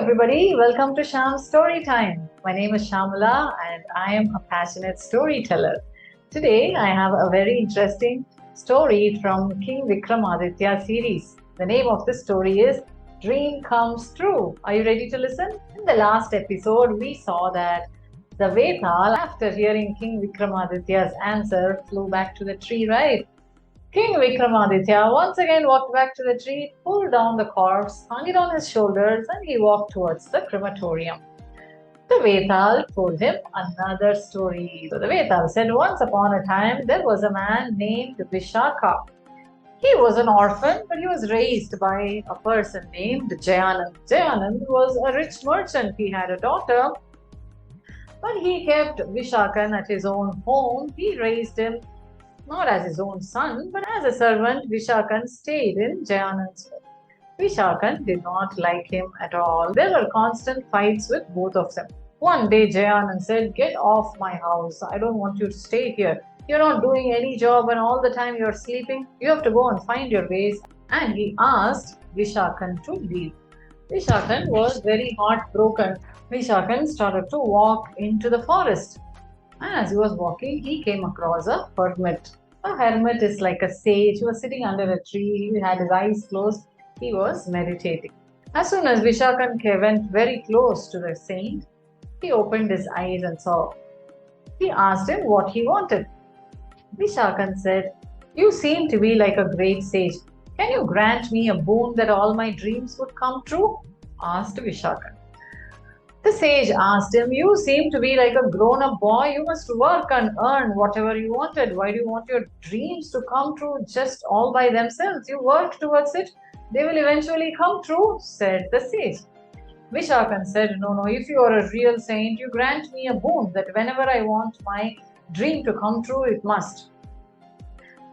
everybody, welcome to Shyam's Storytime. My name is Shyamala and I am a passionate storyteller. Today I have a very interesting story from King Vikramaditya series. The name of the story is Dream Comes True. Are you ready to listen? In the last episode, we saw that the Vetal, after hearing King Vikramaditya's answer, flew back to the tree, right? King Vikramaditya once again walked back to the tree, pulled down the corpse, hung it on his shoulders, and he walked towards the crematorium. The Vetal told him another story. So the Vetal said, once upon a time, there was a man named Vishakan. He was an orphan, but he was raised by a person named 𝐃𝐫𝐞𝐦𝐿. 𝐃𝐫𝐿 was a rich merchant. He had a daughter, but he kept Vishakan at his own home. He raised him not as his own son, but as a servant. Vishakan stayed in 𝐃𝐫𝐿's home. Vishakan did not like him at all. There were constant fights with both of them. One day 𝐃𝐫𝐿 said, "Get off my house. I don't want you to stay here. You're not doing any job and all the time you're sleeping. You have to go and find your ways." And he asked Vishakan to leave. Vishakan was very heartbroken. Vishakan started to walk into the forest. As he was walking, he came across a hermit. A hermit is like a sage. He was sitting under a tree. He had his eyes closed. He was meditating. As soon as Vishakan went very close to the saint, he opened his eyes and saw. He asked him what he wanted. Vishakan said, "You seem to be like a great sage. Can you grant me a boon that all my dreams would come true?" asked Vishakan. The sage asked him, "You seem to be like a grown-up boy. You must work and earn whatever you wanted. Why do you want your dreams to come true just all by themselves? You work towards it. They will eventually come true," said the sage. Vishakan said, No, if you are a real saint, you grant me a boon that whenever I want my dream to come true, it must."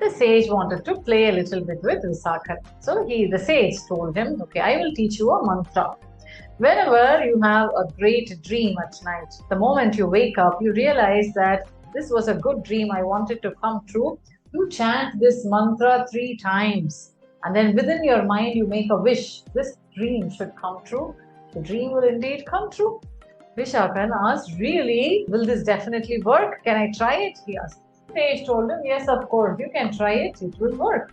The sage wanted to play a little bit with Vishakan. So the sage told him, "Okay, I will teach you a mantra. Whenever you have a great dream at night, the moment you wake up, you realize that this was a good dream, I wanted to come true. You chant this mantra 3 times. And then within your mind, you make a wish. This dream should come true. The dream will indeed come true." Vishakan asked, "Really? Will this definitely work? Can I try it?" he asked. The sage told him, "Yes, of course, you can try it. It will work."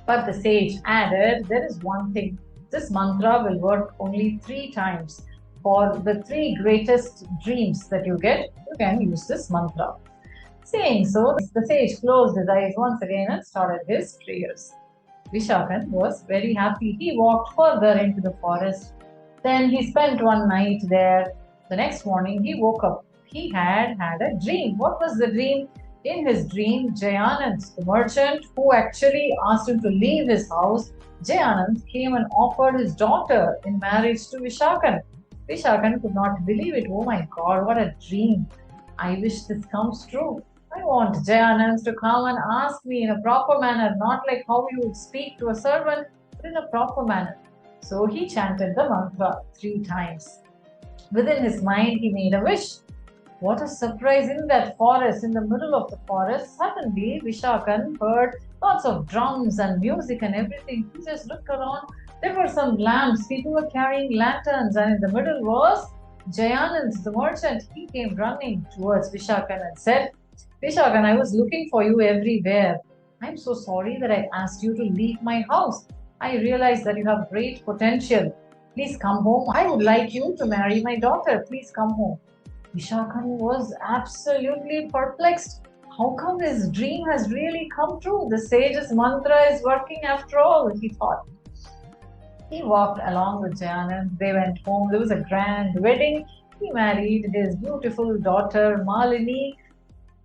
But the sage added, "There is one thing. This mantra will work only 3 times. For the 3 greatest dreams that you get, you can use this mantra." Saying so, the sage closed his eyes once again and started his prayers. Vishakan was very happy. He walked further into the forest. Then he spent one night there. The next morning, he woke up. He had a dream. What was the dream? In his dream, 𝐃𝐫𝐿, the merchant who actually asked him to leave his house, 𝐃𝐫𝐿 came and offered his daughter in marriage to Vishakan. Vishakan could not believe it. "Oh my God, what a dream. I wish this comes true. I want 𝐃𝐫𝐿 to come and ask me in a proper manner, not like how you would speak to a servant, but in a proper manner." So he chanted the mantra 3 times. Within his mind, he made a wish. What a surprise! In that forest, in the middle of the forest, suddenly Vishakan heard lots of drums and music and everything. He just looked around. There were some lamps. People were carrying lanterns, and in the middle was 𝐃𝐫𝐿, the merchant. He came running towards Vishakan and said, "Vishakan, I was looking for you everywhere. I'm so sorry that I asked you to leave my house. I realized that you have great potential. Please come home. I would like you to marry my daughter. Please come home." Vishakan was absolutely perplexed. How come his dream has really come true? The sage's mantra is working after all, he thought. He walked along with 𝐃𝐫𝐿. They went home. There was a grand wedding. He married his beautiful daughter Malini.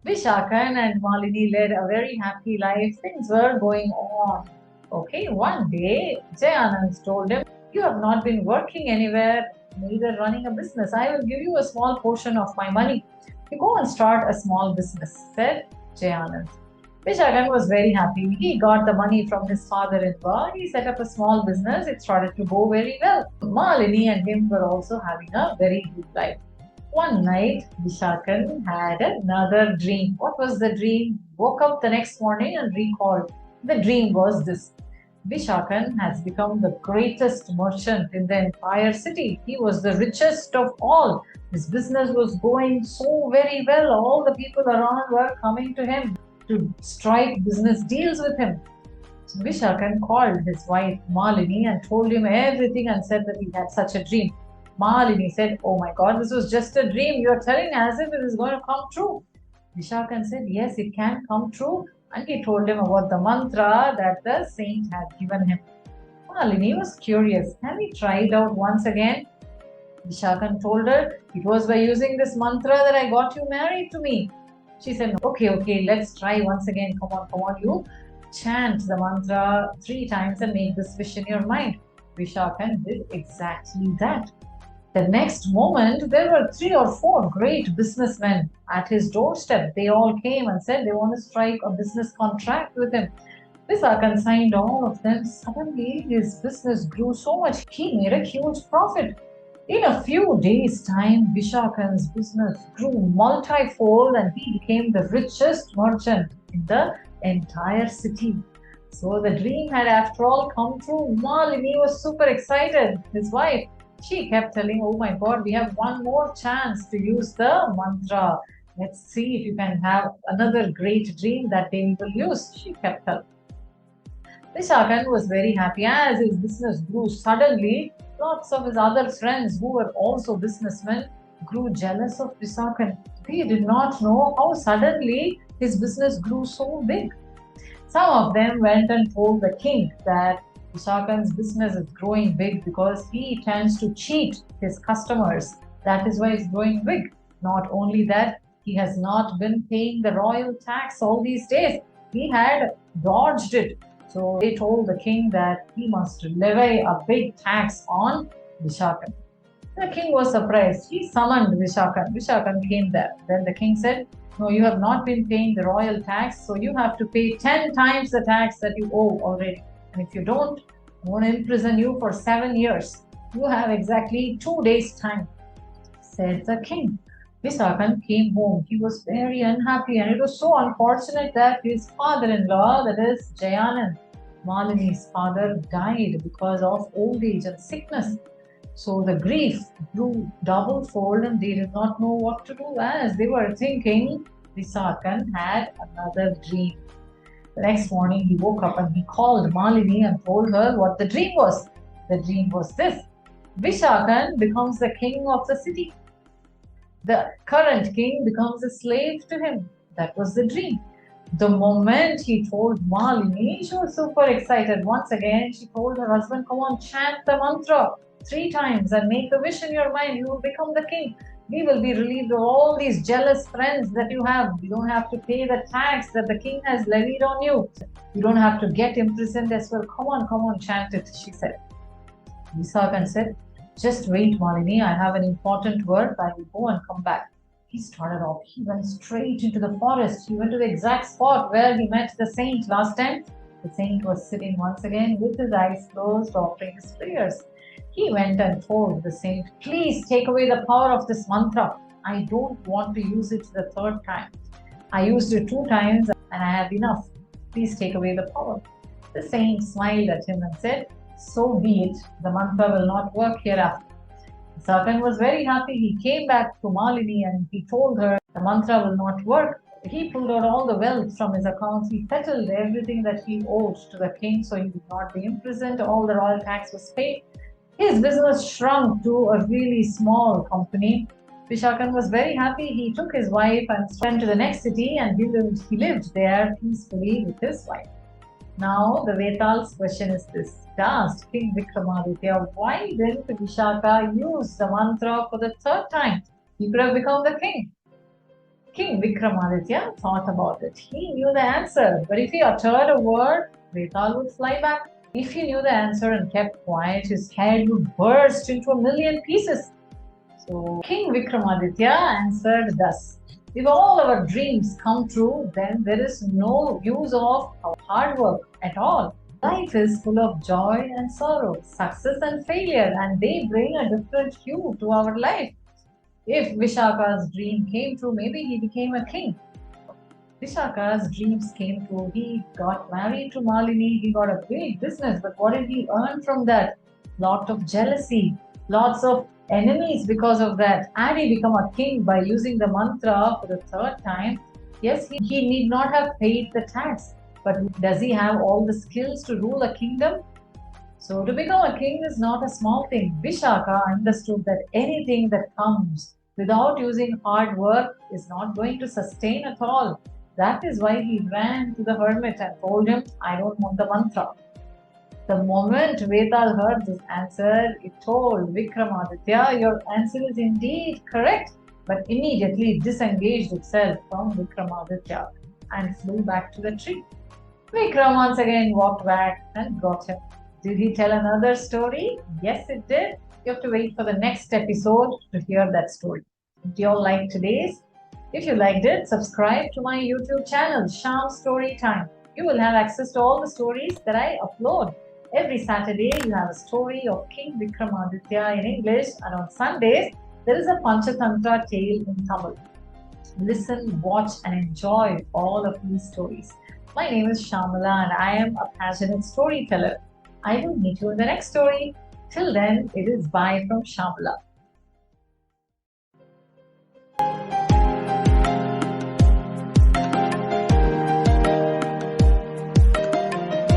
Vishakan and Malini led a very happy life. Things were going on. Okay, one day 𝐃𝐫𝐿 told him, "You have not been working anywhere, neither running a business. I will give you a small portion of my money. You go and start a small business," said 𝐃𝐫𝐿. Vishakan was very happy. He got the money from his father-in-law. He set up a small business. It started to go very well. Malini and him were also having a very good life. One night, Vishakan had another dream. What was the dream? Woke up the next morning and recalled. The dream was this. Vishakan has become the greatest merchant in the entire city. He was the richest of all. His business was going so very well. All the people around were coming to him to strike business deals with him. So Vishakan called his wife Malini and told him everything and said that he had such a dream. Malini said, "Oh my God, this was just a dream. You are telling as if it is going to come true." Vishakan said, "Yes, it can come true." And he told him about the mantra that the saint had given him. Malini was curious. "Can we try it out once again?" Vishakan told her, "It was by using this mantra that I got you married to me." She said, Okay, let's try once again. Come on, you chant the mantra 3 times and make this wish in your mind." Vishakan did exactly that. The next moment, there were 3 or 4 great businessmen at his doorstep. They all came and said they want to strike a business contract with him. Vishakan signed all of them. Suddenly, his business grew so much, he made a huge profit. In a few days' time, Vishakan's business grew multifold and he became the richest merchant in the entire city. So the dream had after all come true. Malini was super excited. His wife, she kept telling, "Oh my God, we have one more chance to use the mantra. Let's see if you can have another great dream that day we will use," she kept telling. Vishakan was very happy as his business grew. Suddenly, lots of his other friends who were also businessmen grew jealous of Vishakan. They did not know how suddenly his business grew so big. Some of them went and told the king that Vishakan's business is growing big because he tends to cheat his customers. That is why it's growing big. Not only that, he has not been paying the royal tax all these days. He had dodged it. So they told the king that he must levy a big tax on Vishakan. The king was surprised. He summoned Vishakan. Vishakan came there. Then the king said, "No, you have not been paying the royal tax, so you have to pay 10 times the tax that you owe already. And if you don't, I'm going to imprison you for 7 years. You have exactly 2 days' time," said the king. Vishakan came home. He was very unhappy, and it was so unfortunate that his father-in-law, that is Jayanand, Malini's father, died because of old age and sickness. So the grief grew double-fold and they did not know what to do as they were thinking Vishakan had another dream. The next morning he woke up and he called Malini and told her what the dream was. The dream was this: Vishakan becomes the king of the city. The current king becomes a slave to him. That was the dream. The moment he told Malini, she was super excited. Once again, she told her husband, "Come on, chant the mantra 3 times and make a wish in your mind. You will become the king. We will be relieved of all these jealous friends that you have. You don't have to pay the tax that the king has levied on you. You don't have to get imprisoned as well. Come on, chant it," she said. Vishakan said, "Just wait, Malini. I have an important work. I will go and come back." He started off. He went straight into the forest. He went to the exact spot where he met the saint last time. The saint was sitting once again with his eyes closed, offering his prayers. He went and told the saint, "Please take away the power of this mantra. I don't want to use it the 3rd time. I used it 2 times and I have enough. Please take away the power." The saint smiled at him and said, "So be it. The mantra will not work hereafter." Vishakan was very happy. He came back to Malini and he told her the mantra will not work. He pulled out all the wealth from his accounts. He settled everything that he owed to the king so he would not be imprisoned. All the royal tax was paid. His business shrunk to a really small company. Vishakan was very happy. He took his wife and went to the next city and he lived there peacefully with his wife. Now, the Vetal's question is this. Asked King Vikramaditya, why didn't Vishaka use the mantra for the 3rd time? He could have become the king. King Vikramaditya thought about it. He knew the answer, but if he uttered a word, Vetal would fly back. If he knew the answer and kept quiet, his head would burst into a million pieces. So King Vikramaditya answered thus: "If all our dreams come true, then there is no use of our hard work at all. Life is full of joy and sorrow, success and failure, and they bring a different hue to our life. If Vishaka's dream came true, maybe he became a king. Vishaka's dreams came true. He got married to Malini. He got a big business. But what did he earn from that? Lot of jealousy, lots of enemies because of that. And he became a king by using the mantra for the third time. Yes, he need not have paid the tax. But does he have all the skills to rule a kingdom? So to become a king is not a small thing. Vishaka understood that anything that comes without using hard work is not going to sustain at all. That is why he ran to the hermit and told him, I don't want the mantra. The moment Vetal heard this answer, it told Vikramaditya, your answer is indeed correct, but immediately disengaged itself from Vikramaditya and flew back to the tree. Vikram once again walked back and got him. Did he tell another story? Yes, it did. You have to wait for the next episode to hear that story. Did you all like today's? If you liked it, subscribe to my YouTube channel, 𝐊𝐢𝐧𝐠 Storytime. You will have access to all the stories that I upload. Every Saturday, you have a story of King Vikramaditya in English, and on Sundays, there is a Panchatantra tale in Tamil. Listen, watch, and enjoy all of these stories. My name is Shyamala, and I am a passionate storyteller. I will meet you in the next story. Till then, it is bye from Shyamala.